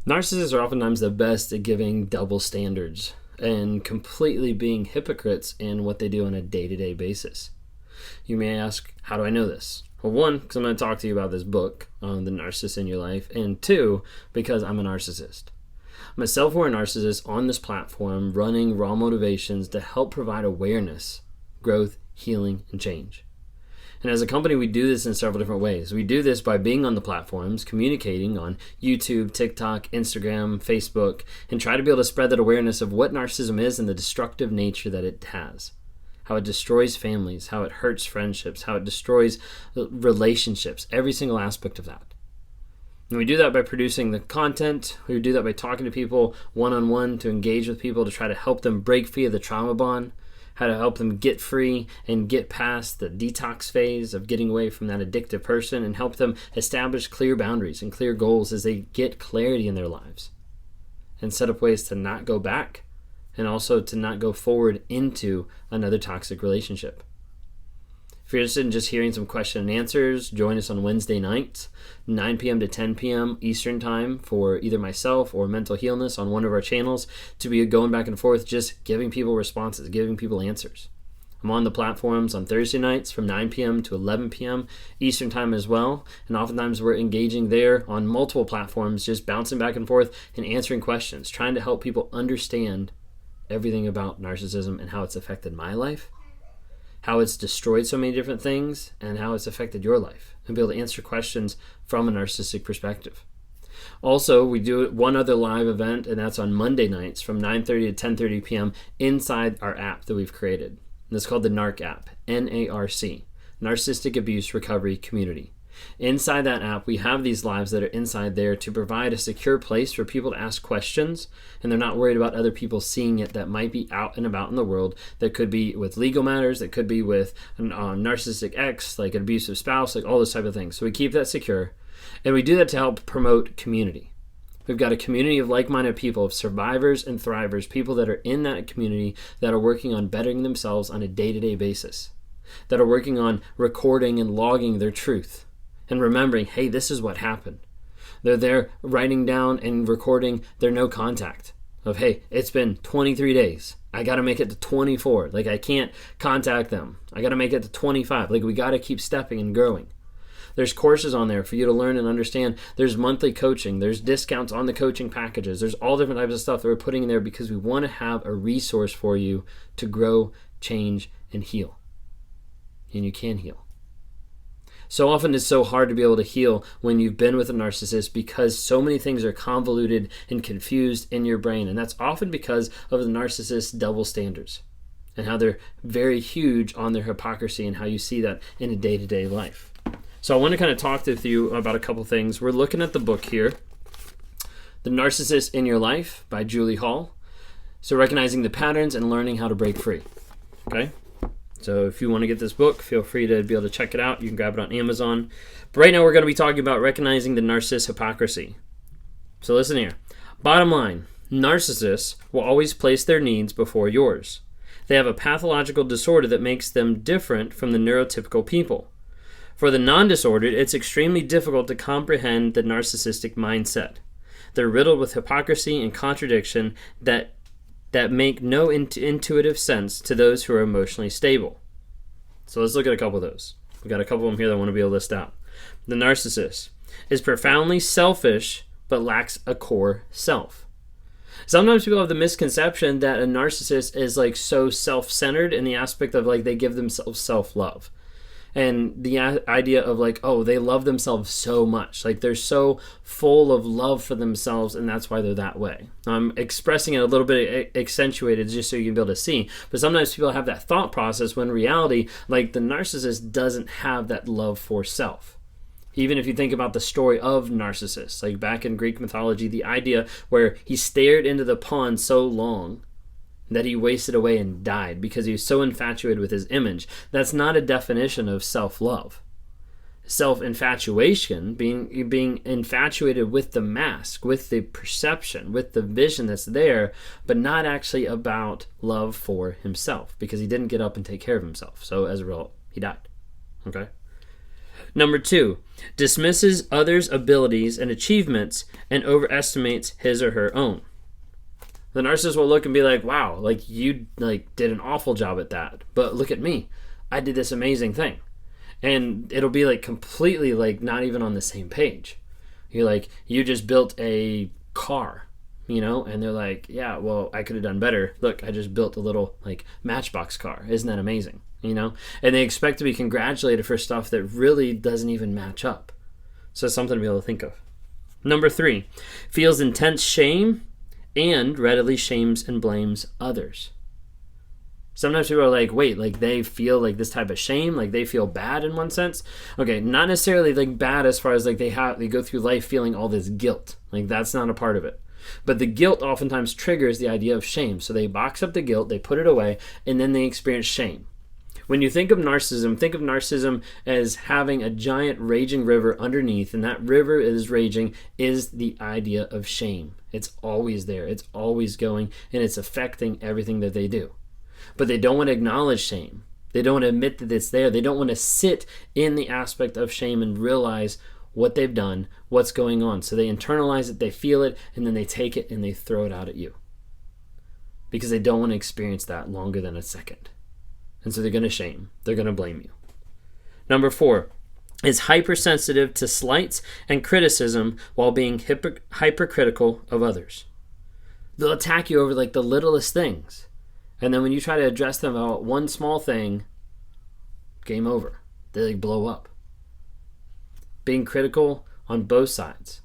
Narcissists are oftentimes the best at giving double standards and completely being hypocrites in what they do on a day-to-day basis. You may ask, how do I know this? Well, one, because I'm going to talk to you about this book, The Narcissist in Your Life, and two, because I'm a narcissist. I'm a self-aware narcissist on this platform running Raw Motivations to help provide awareness, growth, healing, and change. And as a company, we do this in several different ways. We do this by being on the platforms, communicating on YouTube, TikTok, Instagram, Facebook, and try to be able to spread that awareness of what narcissism is and the destructive nature that it has. How it destroys families, how it hurts friendships, how it destroys relationships, every single aspect of that. And we do that by producing the content. We do that by talking to people one-on-one to engage with people to try to help them break free of the trauma bond, how to help them get free and get past the detox phase of getting away from that addictive person, and help them establish clear boundaries and clear goals as they get clarity in their lives and set up ways to not go back and also to not go forward into another toxic relationship. If you're interested in just hearing some question and answers, join us on Wednesday nights, 9 p.m. to 10 p.m. Eastern Time for either myself or Mental Healness on one of our channels to be going back and forth, just giving people responses, giving people answers. I'm on the platforms on Thursday nights from 9 p.m. to 11 p.m. Eastern Time as well, and oftentimes we're engaging there on multiple platforms, just bouncing back and forth and answering questions, trying to help people understand everything about narcissism and how it's affected my life, how it's destroyed so many different things, and how it's affected your life, and be able to answer questions from a narcissistic perspective. Also, we do one other live event, and that's on Monday nights from 9:30 to 10:30 p.m. inside our app that we've created. And it's called the NARC app, N-A-R-C, Narcissistic Abuse Recovery Community. Inside that app, we have these lives that are inside there to provide a secure place for people to ask questions, and they're not worried about other people seeing it that might be out and about in the world, that could be with legal matters, that could be with a narcissistic ex, like an abusive spouse, like all those type of things. So we keep that secure, and we do that to help promote community. We've got a community of like-minded people, of survivors and thrivers, people that are in that community that are working on bettering themselves on a day-to-day basis, that are working on recording and logging their truth, and remembering, hey, this is what happened. They're there writing down and recording their no contact of, hey, it's been 23 days. I got to make it to 24. Like, I can't contact them. I got to make it to 25. Like, we got to keep stepping and growing. There's courses on there for you to learn and understand. There's monthly coaching. There's discounts on the coaching packages. There's all different types of stuff that we're putting in there because we want to have a resource for you to grow, change, and heal. And you can heal. So often it's so hard to be able to heal when you've been with a narcissist because so many things are convoluted and confused in your brain. And that's often because of the narcissist's double standards and how they're very huge on their hypocrisy and how you see that in a day-to-day life. So I want to kind of talk with you about a couple things. We're looking at the book here, The Narcissist in Your Life by Julie Hall. So recognizing the patterns and learning how to break free. Okay? So if you want to get this book, feel free to be able to check it out. You can grab it on Amazon. But right now we're going to be talking about recognizing the narcissist hypocrisy. So listen here. Bottom line, narcissists will always place their needs before yours. They have a pathological disorder that makes them different from the neurotypical people. For the non-disordered, it's extremely difficult to comprehend the narcissistic mindset. They're riddled with hypocrisy and contradiction that make no intuitive sense to those who are emotionally stable. So let's look at a couple of those. We've got a couple of them here that I want to be able to list out. The narcissist is profoundly selfish but lacks a core self. Sometimes people have the misconception that a narcissist is like so self-centered in the aspect of like they give themselves self-love. And the idea of like, oh, they love themselves so much. Like they're so full of love for themselves and that's why they're that way. I'm expressing it a little bit accentuated just so you can be able to see. But sometimes people have that thought process when in reality, like the narcissist doesn't have that love for self. Even if you think about the story of Narcissus, like back in Greek mythology, the idea where he stared into the pond so long that he wasted away and died because he was so infatuated with his image. That's not a definition of self-love. Self-infatuation, being infatuated with the mask, with the perception, with the vision that's there, but not actually about love for himself because he didn't get up and take care of himself. So as a result, he died. Okay? Number 2, dismisses others' abilities and achievements and overestimates his or her own. The narcissist will look and be like, wow, like you did an awful job at that, but look at me. I did this amazing thing. And it'll be like completely like not even on the same page. You're like, you just built a car, and they're like, yeah, well, I could have done better. Look, I just built a little like Matchbox car. Isn't that amazing? And they expect to be congratulated for stuff that really doesn't even match up. So it's something to be able to think of. Number 3, feels intense shame and readily shames and blames others. Sometimes people are like, wait, like they feel like this type of shame, like they feel bad in one sense. Okay, not necessarily like bad as far as like they go through life feeling all this guilt. Like that's not a part of it. But the guilt oftentimes triggers the idea of shame. So they box up the guilt, they put it away, and then they experience shame. When you think of narcissism as having a giant raging river underneath, and that river is raging is the idea of shame. It's always there. It's always going, and it's affecting everything that they do. But they don't want to acknowledge shame. They don't want to admit that it's there. They don't want to sit in the aspect of shame and realize what they've done, what's going on. So they internalize it, they feel it, and then they take it and they throw it out at you. Because they don't want to experience that longer than a second. And so they're going to shame. They're going to blame you. Number 4 is hypersensitive to slights and criticism while being hypercritical of others. They'll attack you over like the littlest things. And then when you try to address them about one small thing, game over. They like blow up. Being critical on both sides.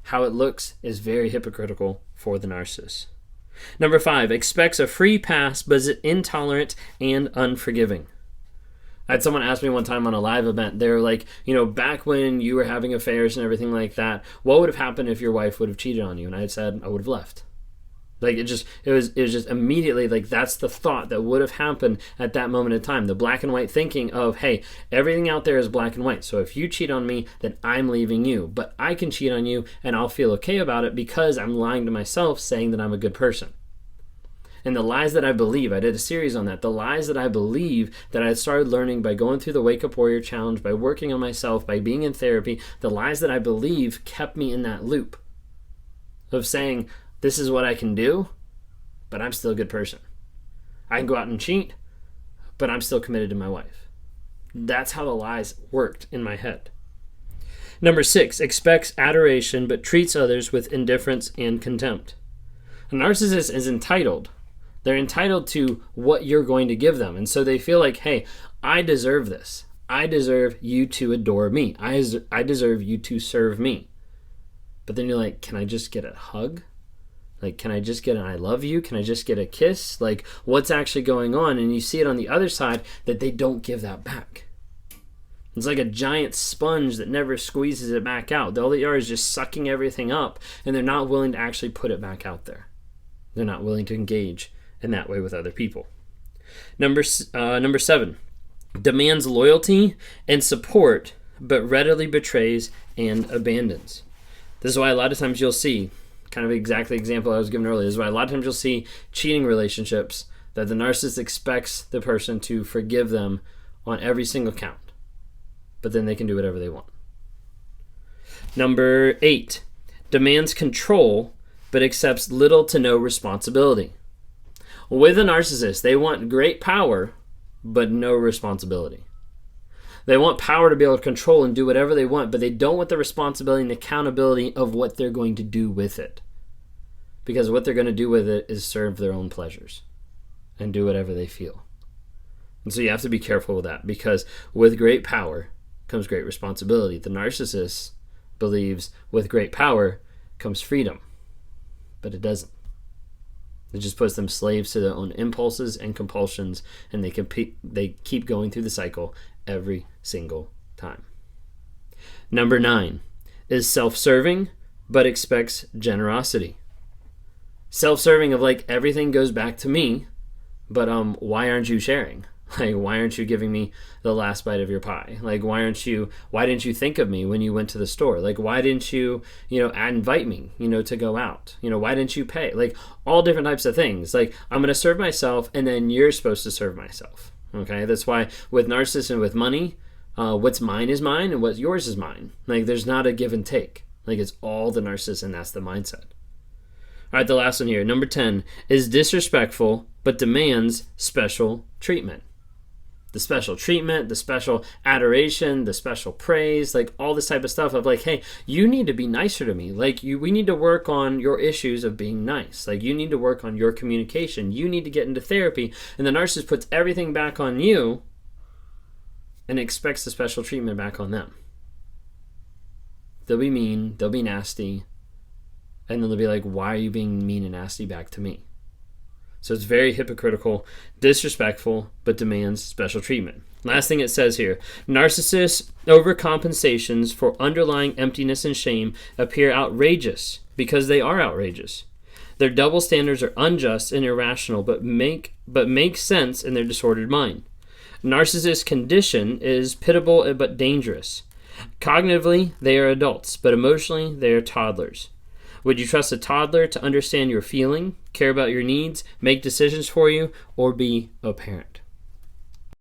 How it looks is very hypocritical for the narcissist. Number 5, expects a free pass but is intolerant and unforgiving. I had someone ask me one time on a live event, they were like, back when you were having affairs and everything like that, what would have happened if your wife would have cheated on you? And I had said, I would have left. Like it was just immediately like that's the thought that would have happened at that moment in time. The black and white thinking of, hey, everything out there is black and white. So if you cheat on me, then I'm leaving you. But I can cheat on you and I'll feel okay about it because I'm lying to myself saying that I'm a good person. And the lies that I believe, I did a series on that, the lies that I believe that I started learning by going through the Wake Up Warrior Challenge, by working on myself, by being in therapy, the lies that I believe kept me in that loop of saying, this is what I can do, but I'm still a good person. I can go out and cheat, but I'm still committed to my wife. That's how the lies worked in my head. Number 6, expects adoration but treats others with indifference and contempt. A narcissist is entitled. They're entitled to what you're going to give them. And so they feel like, hey, I deserve this. I deserve you to adore me. I deserve you to serve me. But then you're like, can I just get a hug? Like, can I just get an I love you? Can I just get a kiss? Like, what's actually going on? And you see it on the other side that they don't give that back. It's like a giant sponge that never squeezes it back out. All they are is just sucking everything up, and they're not willing to actually put it back out there. They're not willing to engage in that way with other people. Number 7, demands loyalty and support, but readily betrays and abandons. This is why a lot of times you'll see, kind of exactly the example I was given earlier, this is why a lot of times you'll see cheating relationships that the narcissist expects the person to forgive them on every single count, but then they can do whatever they want. Number 8, demands control, but accepts little to no responsibility. With a narcissist, they want great power, but no responsibility. They want power to be able to control and do whatever they want, but they don't want the responsibility and accountability of what they're going to do with it. Because what they're going to do with it is serve their own pleasures and do whatever they feel. And so you have to be careful with that, because with great power comes great responsibility. The narcissist believes with great power comes freedom, but it doesn't. It just puts them slaves to their own impulses and compulsions, and they keep going through the cycle every single time. Number 9 is self-serving, but expects generosity. Self-serving of like everything goes back to me, but why aren't you sharing? Like, why aren't you giving me the last bite of your pie? Like, why didn't you think of me when you went to the store? Like, why didn't you, invite me, to go out? Why didn't you pay? Like, all different types of things. Like, I'm going to serve myself, and then you're supposed to serve myself. Okay? That's why with narcissists and with money, What's mine is mine and what's yours is mine. Like, there's not a give and take. Like, it's all the narcissist, and that's the mindset. All right, the last one here. Number 10 is disrespectful but demands special treatment. The special treatment, the special adoration, the special praise, like all this type of stuff of like, hey, you need to be nicer to me. Like, we need to work on your issues of being nice. Like, you need to work on your communication. You need to get into therapy. And the narcissist puts everything back on you and expects the special treatment back on them. They'll be mean, they'll be nasty, and then they'll be like, why are you being mean and nasty back to me? So it's very hypocritical, disrespectful, but demands special treatment. Last thing it says here, narcissists' overcompensations for underlying emptiness and shame appear outrageous because they are outrageous. Their double standards are unjust and irrational, but make sense in their disordered mind. Narcissist condition is pitiable but dangerous. Cognitively, they are adults, but emotionally, they are toddlers. Would you trust a toddler to understand your feeling, care about your needs, make decisions for you, or be a parent?